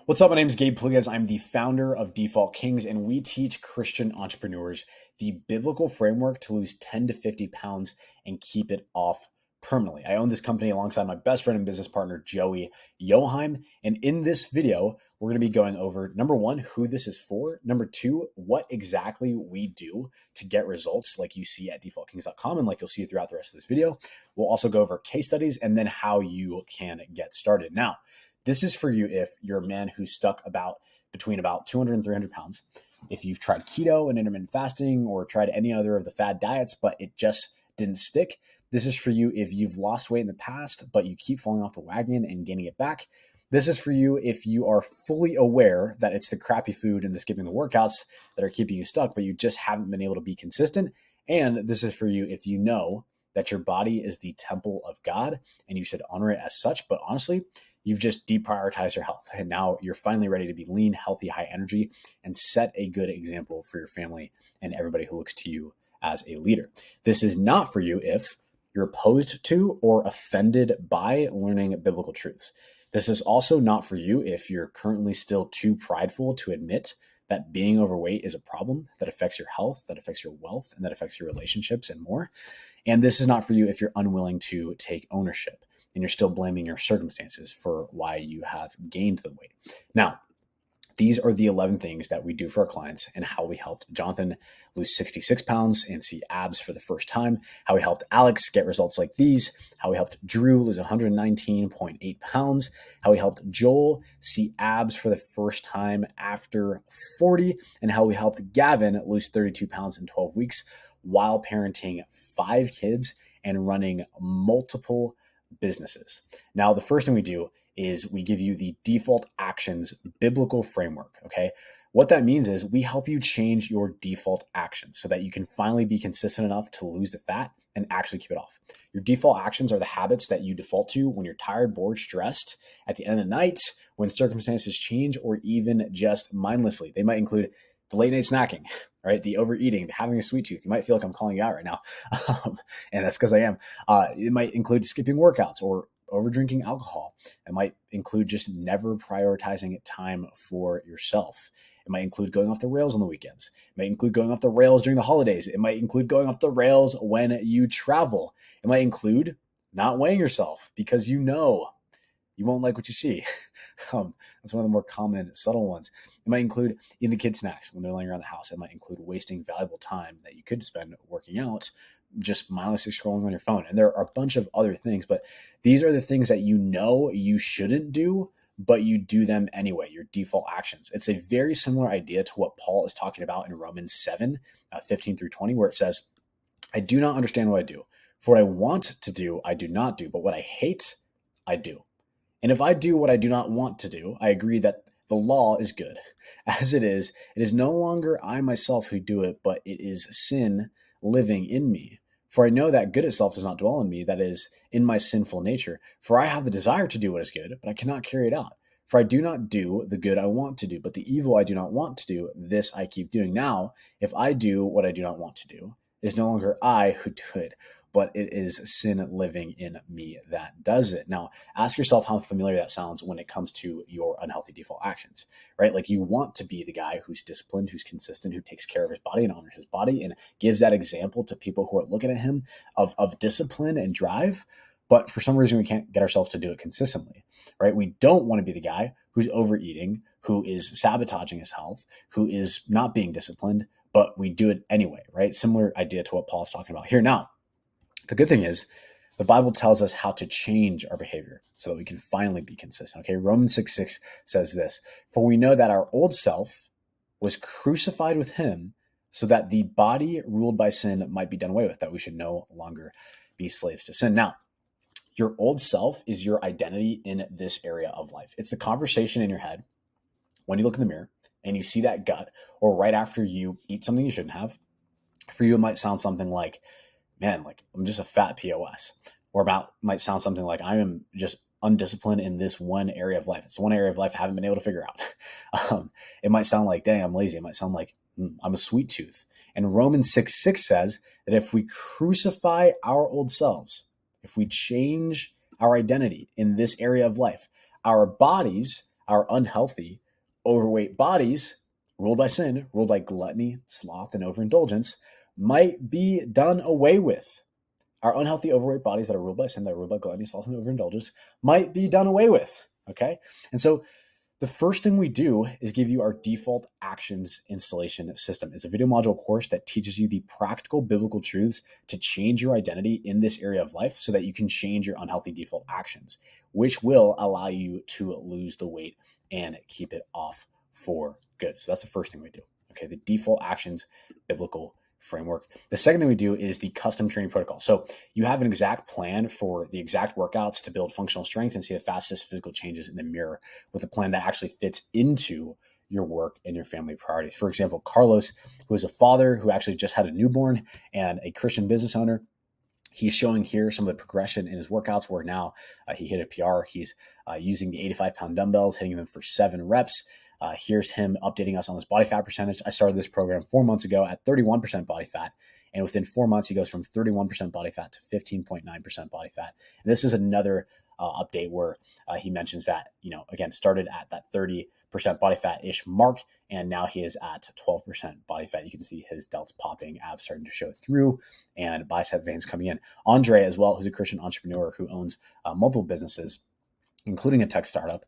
What's up? My name is Gabe Pligas. I'm the founder of Default Kings, and we teach Christian entrepreneurs the biblical framework to lose 10 to 50 pounds and keep it off permanently. I own this company alongside my best friend and business partner, Joey Yoheim. And in this video, we're going to be going over number one, who this is for. Number two, what exactly we do to get results like you see at defaultkings.com and like you'll see throughout the rest of this video. We'll also go over case studies and then how you can get started. Now, this is for you if you're a man who's stuck between 200 and 300 pounds. If you've tried keto and intermittent fasting or tried any other of the fad diets, but it just didn't stick. This is for you if you've lost weight in the past, but you keep falling off the wagon and gaining it back. This is for you if you are fully aware that it's the crappy food and the skipping the workouts that are keeping you stuck, but you just haven't been able to be consistent. And this is for you if you know that your body is the temple of God and you should honor it as such. But honestly, you've just deprioritized your health. And now you're finally ready to be lean, healthy, high energy, and set a good example for your family and everybody who looks to you as a leader. This is not for you if you're opposed to or offended by learning biblical truths. This is also not for you if you're currently still too prideful to admit that being overweight is a problem that affects your health, that affects your wealth, and that affects your relationships and more. And this is not for you if you're unwilling to take ownership and you're still blaming your circumstances for why you have gained the weight. Now, these are the 11 things that we do for our clients and how we helped Jonathan lose 66 pounds and see abs for the first time, how we helped Alex get results like these, how we helped Drew lose 119.8 pounds, how we helped Joel see abs for the first time after 40, and how we helped Gavin lose 32 pounds in 12 weeks while parenting 5 kids and running multiple businesses. Now, the first thing we do is we give you the default actions biblical framework. Okay. What that means is we help you change your default actions so that you can finally be consistent enough to lose the fat and actually keep it off. Your default actions are the habits that you default to when you're tired, bored, stressed, at the end of the night, when circumstances change, or even just mindlessly. They might include the late night snacking, right? The overeating, the having a sweet tooth. You might feel like I'm calling you out right now. And that's because I am. It might include skipping workouts or over drinking alcohol. It might include just never prioritizing time for yourself. It might include going off the rails on the weekends. It might include going off the rails during the holidays. It might include going off the rails when you travel. It might include not weighing yourself because you know you won't like what you see. That's one of the more common, subtle ones. It might include eating the kids' snacks when they're laying around the house. It might include wasting valuable time that you could spend working out, just mindlessly scrolling on your phone. And there are a bunch of other things, but these are the things that you know you shouldn't do, but you do them anyway, your default actions. It's a very similar idea to what Paul is talking about in Romans 7, 15 through 20, where it says, I do not understand what I do. For what I want to do, I do not do, but what I hate, I do. And if I do what I do not want to do, I agree that the law is good. As it is no longer I myself who do it, but it is sin living in me. For I know that good itself does not dwell in me, that is, in my sinful nature. For I have the desire to do what is good, but I cannot carry it out. For I do not do the good I want to do, but the evil I do not want to do, this I keep doing. Now, if I do what I do not want to do, it is no longer I who do it, but it is sin living in me that does it. Now, ask yourself how familiar that sounds when it comes to your unhealthy default actions, right? Like you want to be the guy who's disciplined, who's consistent, who takes care of his body and honors his body and gives that example to people who are looking at him of discipline and drive. But for some reason, we can't get ourselves to do it consistently, right? We don't want to be the guy who's overeating, who is sabotaging his health, who is not being disciplined, but we do it anyway, right? Similar idea to what Paul's talking about here. Now, the good thing is the Bible tells us how to change our behavior so that we can finally be consistent. Okay, Romans 6:6 says this, for we know that our old self was crucified with him so that the body ruled by sin might be done away with, that we should no longer be slaves to sin. Now, your old self is your identity in this area of life. It's the conversation in your head when you look in the mirror and you see that gut, or right after you eat something you shouldn't have. For you, it might sound something like, man, like I'm just a fat POS, or might sound something like I am just undisciplined in this one area of life. It's one area of life I haven't been able to figure out. It might sound like, dang, I'm lazy. It might sound like I'm a sweet tooth. And Romans 6:6 says that if we crucify our old selves, if we change our identity in this area of life, our bodies our unhealthy, overweight bodies, ruled by sin, ruled by gluttony, sloth, and overindulgence, might be done away with. Our unhealthy, overweight bodies that are ruled by sin, that are ruled by gluttony, sloth, and overindulgence, might be done away with. Okay? And so the first thing we do is give you our default actions installation system. It's a video module course that teaches you the practical biblical truths to change your identity in this area of life so that you can change your unhealthy default actions, which will allow you to lose the weight and keep it off for good. So that's the first thing we do. Okay, the default actions biblical framework. The second thing we do is the custom training protocol. So you have an exact plan for the exact workouts to build functional strength and see the fastest physical changes in the mirror with a plan that actually fits into your work and your family priorities. For example, Carlos, who is a father who actually just had a newborn and a Christian business owner, he's showing here some of the progression in his workouts where now he hit a PR. He's using the 85-pound dumbbells, hitting them for 7 reps. Here's him updating us on his body fat percentage. I started this program 4 months ago at 31% body fat. And within 4 months, he goes from 31% body fat to 15.9% body fat. And this is another update where he mentions that, again, started at that 30% body fat-ish mark, and now he is at 12% body fat. You can see his delts popping, abs starting to show through, and bicep veins coming in. Andre, as well, who's a Christian entrepreneur who owns multiple businesses, including a tech startup.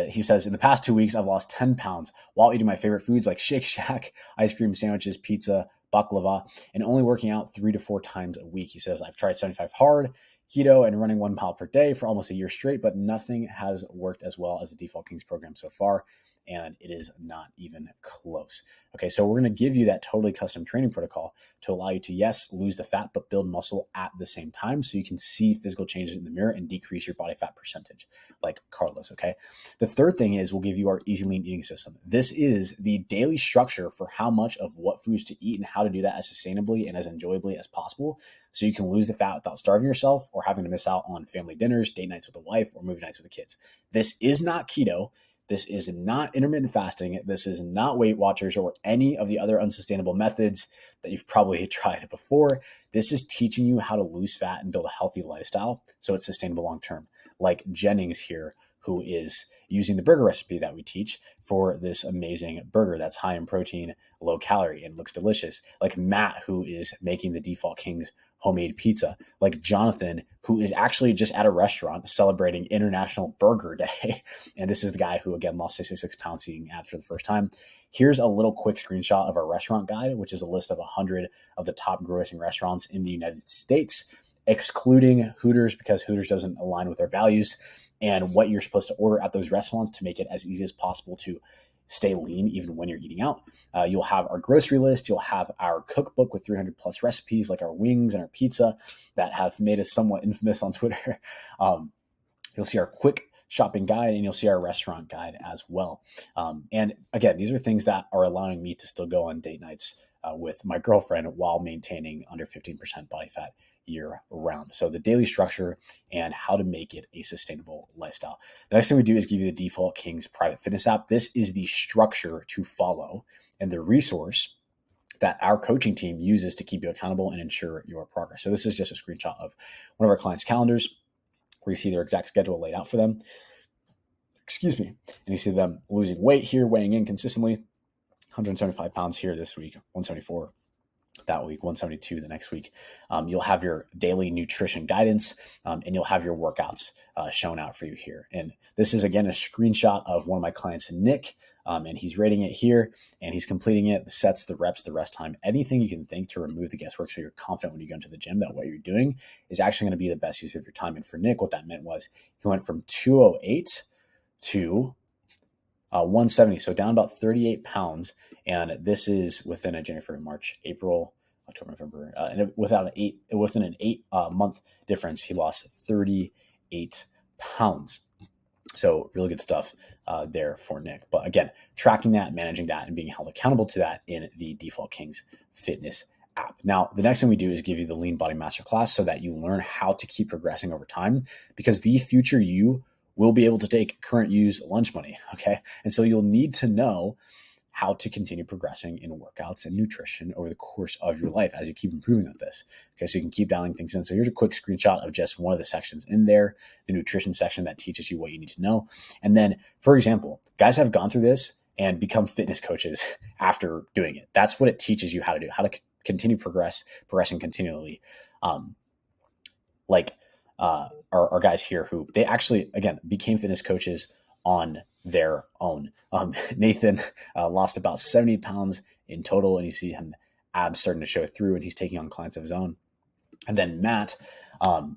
He says, in the past 2 weeks, I've lost 10 pounds while eating my favorite foods like Shake Shack, ice cream sandwiches, pizza, baklava, and only working out 3 to 4 times a week. He says, I've tried 75 hard, keto, and running 1 mile per day for almost a year straight, but nothing has worked as well as the Default Kings program so far. And it is not even close. Okay, so we're going to give you that totally custom training protocol to allow you to, yes, lose the fat, but build muscle at the same time so you can see physical changes in the mirror and decrease your body fat percentage, like Carlos, okay? The third thing is we'll give you our Easy Lean Eating System. This is the daily structure for how much of what foods to eat and how to do that as sustainably and as enjoyably as possible so you can lose the fat without starving yourself or having to miss out on family dinners, date nights with the wife, or movie nights with the kids. This is not keto. This is not intermittent fasting. This is not Weight Watchers or any of the other unsustainable methods that you've probably tried before. This is teaching you how to lose fat and build a healthy lifestyle so it's sustainable long term. Like Jennings here, who is using the burger recipe that we teach for this amazing burger that's high in protein, low calorie, and looks delicious. Like Matt, who is making the Default Kings homemade pizza. Like Jonathan, who is actually just at a restaurant celebrating International Burger Day. And this is the guy who, again, lost 66 pounds eating abs for the first time. Here's a little quick screenshot of our restaurant guide, which is a list of 100 of the top grossing restaurants in the United States, excluding Hooters because Hooters doesn't align with our values, and what you're supposed to order at those restaurants to make it as easy as possible to stay lean even when you're eating out. You'll have our grocery list. You'll have our cookbook with 300 plus recipes like our wings and our pizza that have made us somewhat infamous on Twitter. You'll see our quick shopping guide, and you'll see our restaurant guide as well. And again, these are things that are allowing me to still go on date nights with my girlfriend while maintaining under 15% body fat year round. So the daily structure and how to make it a sustainable lifestyle. The next thing we do is give you the Default Kings private fitness app. This is the structure to follow and the resource that our coaching team uses to keep you accountable and ensure your progress. So this is just a screenshot of one of our clients' calendars where you see their exact schedule laid out for them. Excuse me. And you see them losing weight here, weighing in consistently, 175 pounds here this week, 174 that week, 172 the next week. You'll have your daily nutrition guidance, and you'll have your workouts shown out for you here. And this is, again, a screenshot of one of my clients, Nick, and he's rating it here, and he's completing it, the sets, the reps, the rest time, anything you can think to remove the guesswork so you're confident when you go into the gym that what you're doing is actually going to be the best use of your time. And for Nick, what that meant was he went from 208 to 170, so down about 38 pounds. And this is within a January, March, April, October, November, and within an 8 month difference, he lost 38 pounds. So really good stuff there for Nick. But again, tracking that, managing that, and being held accountable to that in the Default Kings fitness app. Now, the next thing we do is give you the Lean Body Masterclass so that you learn how to keep progressing over time, because the future you will be able to take current you's lunch money, okay? And so you'll need to know how to continue progressing in workouts and nutrition over the course of your life as you keep improving on this. Okay, so you can keep dialing things in. So here's a quick screenshot of just one of the sections in there, the nutrition section that teaches you what you need to know. And then, for example, guys have gone through this and become fitness coaches after doing it. That's what it teaches you how to do, how to continue progressing continually. Our guys here who they actually, again, became fitness coaches on their own. Nathan lost about 70 pounds in total, and you see him abs starting to show through, and he's taking on clients of his own. And then Matt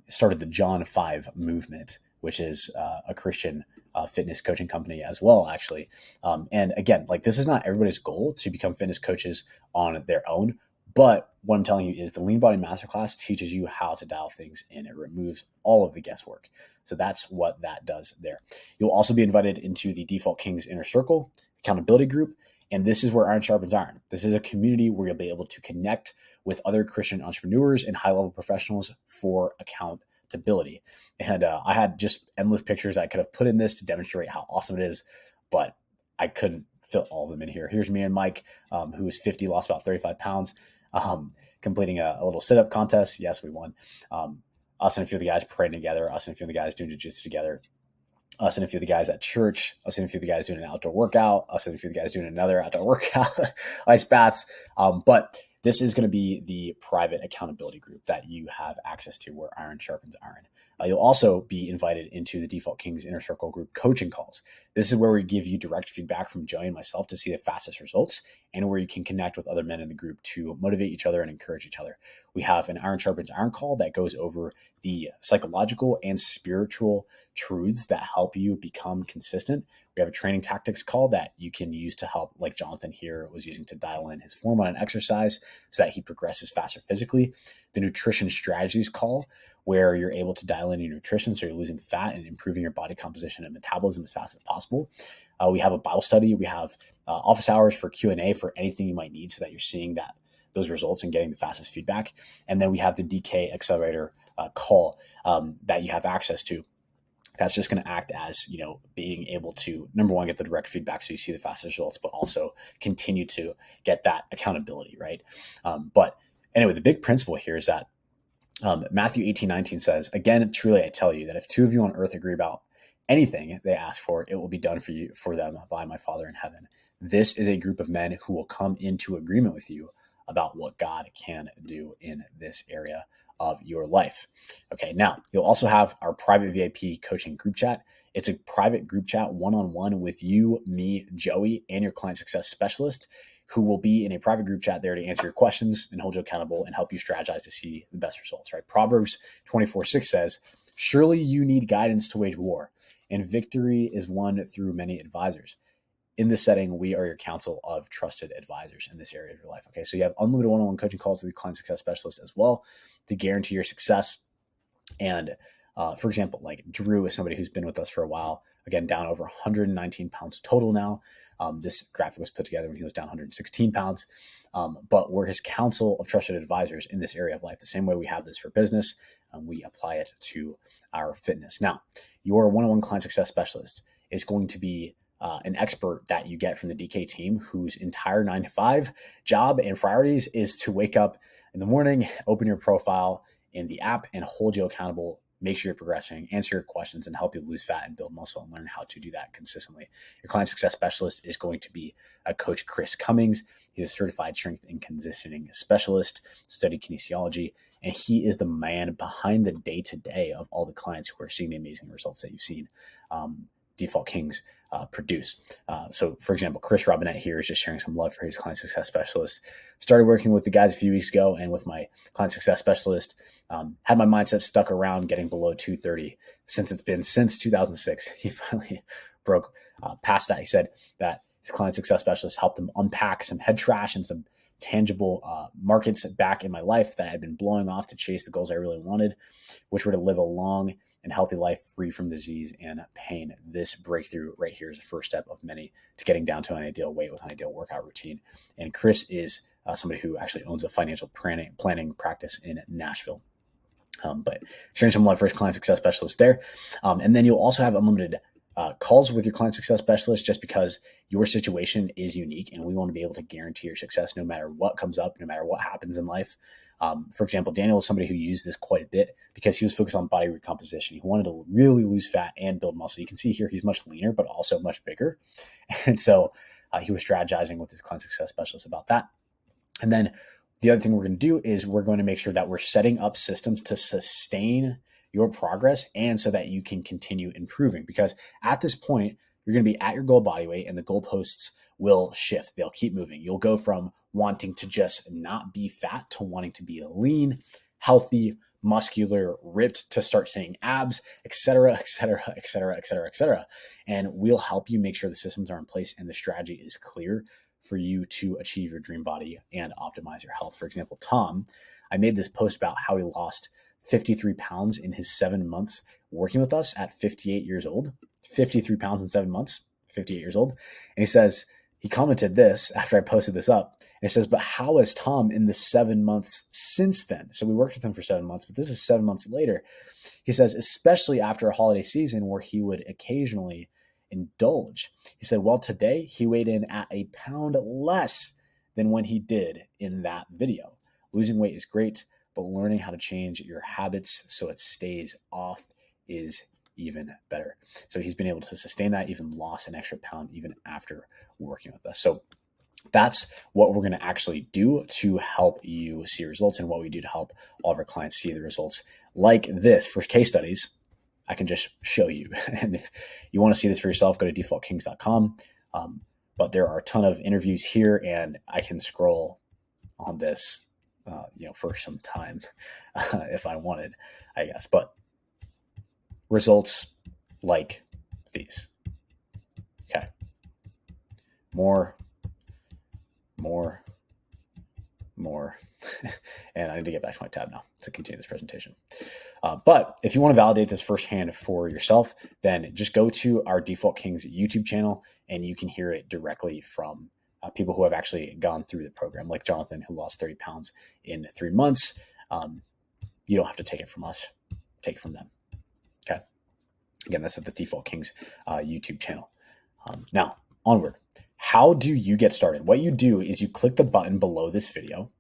started the John 5 movement, which is a Christian fitness coaching company as well, actually. And again, like this is not everybody's goal to become fitness coaches on their own. But what I'm telling you is the Lean Body Masterclass teaches you how to dial things in. It removes all of the guesswork. So that's what that does there. You'll also be invited into the Default Kings Inner Circle accountability group. And this is where iron sharpens iron. This is a community where you'll be able to connect with other Christian entrepreneurs and high-level professionals for accountability. And I had just endless pictures I could have put in this to demonstrate how awesome it is, but I couldn't fit all of them in here. Here's me and Mike, who was 50, lost about 35 pounds. Completing a little sit-up contest. Yes, we won. Us and a few of the guys praying together, us and a few of the guys doing jiu-jitsu together, us and a few of the guys at church, us and a few of the guys doing an outdoor workout, us and a few of the guys doing another outdoor workout, ice baths. But this is going to be the private accountability group that you have access to where iron sharpens iron. You'll also be invited into the Default Kings Inner Circle group coaching calls. This is where we give you direct feedback from Joey and myself to see the fastest results and where you can connect with other men in the group to motivate each other and encourage each other. We have an Iron Sharpens Iron call that goes over the psychological and spiritual truths that help you become consistent. We have a training tactics call that you can use to help, like Jonathan here was using to dial in his form on an exercise so that he progresses faster physically. The nutrition strategies call, where you're able to dial in your nutrition so you're losing fat and improving your body composition and metabolism as fast as possible. We have a Bible study. We have office hours for Q&A for anything you might need so that you're seeing those results and getting the fastest feedback. And then we have the DK Accelerator call that you have access to. That's just going to act as, being able to, number one, get the direct feedback so you see the fastest results, but also continue to get that accountability, right? But anyway, the big principle here is that Matthew 18:19 says, "Again, truly I tell you that if two of you on earth agree about anything they ask for, it will be done for them by my Father in heaven. This is a group of men who will come into agreement with you about what God can do in this area of your life." Okay, now you'll also have our private VIP coaching group chat. It's a private group chat one-on-one with you, me, Joey, and your client success specialist, who will be in a private group chat there to answer your questions and hold you accountable and help you strategize to see the best results, right? Proverbs 24:6 says, "Surely you need guidance to wage war, and victory is won through many advisors. In this setting, we are your council of trusted advisors in this area of your life." Okay, so you have unlimited one-on-one coaching calls with the client success specialist as well to guarantee your success. And for example, like Drew is somebody who's been with us for a while, again, down over 119 pounds total now. This graphic was put together when he was down 116 pounds. But we're his council of trusted advisors in this area of life. The same way we have this for business, we apply it to our fitness. Now, your one-on-one client success specialist is going to be an expert that you get from the DK team, whose entire 9-to-5 job and priorities is to wake up in the morning, open your profile in the app, and hold you accountable, make sure you're progressing, answer your questions, and help you lose fat and build muscle and learn how to do that consistently. Your client success specialist is going to be Coach Chris Cummings. He's a certified strength and conditioning specialist, studied kinesiology, and he is the man behind the day-to-day of all the clients who are seeing the amazing results that you've seen Default Kings produce. So for example, Chris Robinette here is just sharing some love for his client success specialist. Started working with the guys a few weeks ago, and with my client success specialist, had my mindset stuck around getting below 230 since 2006. He finally broke past that. He said that his client success specialist helped him unpack some head trash and some tangible markets back in my life that had been blowing off to chase the goals I really wanted, which were to live a long and healthy life free from disease and pain. This breakthrough right here is the first step of many to getting down to an ideal weight with an ideal workout routine. And Chris is somebody who actually owns a financial planning practice in Nashville. But sharing some love for his client success specialist there. And then you'll also have unlimited calls with your client success specialist just because your situation is unique and we want to be able to guarantee your success no matter what comes up, no matter what happens in life. For example, Daniel is somebody who used this quite a bit because he was focused on body recomposition. He wanted to really lose fat and build muscle. You can see here he's much leaner, but also much bigger. And so he was strategizing with his client success specialist about that. And then the other thing we're going to do is we're going to make sure that we're setting up systems to sustain your progress and so that you can continue improving. Because at this point, you're going to be at your goal body weight and the goalposts will shift. They'll keep moving. You'll go from wanting to just not be fat to wanting to be lean, healthy, muscular, ripped, to start seeing abs, et cetera, et cetera, et cetera, et cetera, et cetera. And we'll help you make sure the systems are in place and the strategy is clear for you to achieve your dream body and optimize your health. For example, Tom, I made this post about how he lost 53 pounds in his 7 months working with us at 58 years old. 53 pounds in 7 months, 58 years old. And he says, he commented this after I posted this up. And he says, but how is Tom in the 7 months since then? So we worked with him for 7 months, but this is 7 months later. He says, especially after a holiday season where he would occasionally indulge. He said, well, today he weighed in at a pound less than when he did in that video. Losing weight is great, but learning how to change your habits so it stays off is even better. So he's been able to sustain that, even lost an extra pound even after working with us. So that's what we're going to actually do to help you see results and what we do to help all of our clients see the results like this. For case studies, I can just show you. And if you want to see this for yourself, go to defaultkings.com. But there are a ton of interviews here and I can scroll on this for some time if I wanted, I guess. But results like these. Okay. More. And I need to get back to my tab now to continue this presentation. But if you want to validate this firsthand for yourself, then just go to our Default Kings YouTube channel and you can hear it directly from people who have actually gone through the program, like Jonathan, who lost 30 pounds in 3 months. You don't have to take it from us, take it from them. Okay. Again, that's at the Default Kings YouTube channel. Now, onward. How do you get started? What you do is you click the button below this video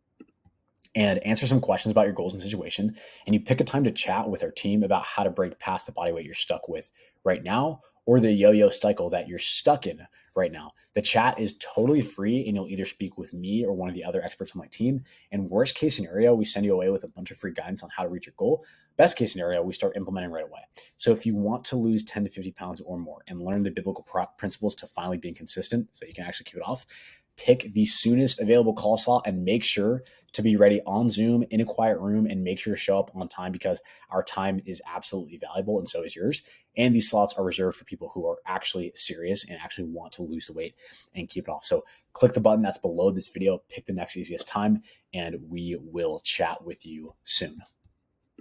and answer some questions about your goals and situation, and you pick a time to chat with our team about how to break past the body weight you're stuck with right now or the yo-yo cycle that you're stuck in right now. The chat is totally free, and you'll either speak with me or one of the other experts on my team. And worst case scenario, we send you away with a bunch of free guidance on how to reach your goal. Best case scenario, we start implementing right away. So if you want to lose 10 to 50 pounds or more and learn the biblical principles to finally being consistent so you can actually keep it off, pick the soonest available call slot and make sure to be ready on Zoom in a quiet room and make sure to show up on time because our time is absolutely valuable and so is yours. And these slots are reserved for people who are actually serious and actually want to lose the weight and keep it off. So click the button that's below this video, pick the next easiest time, and we will chat with you soon.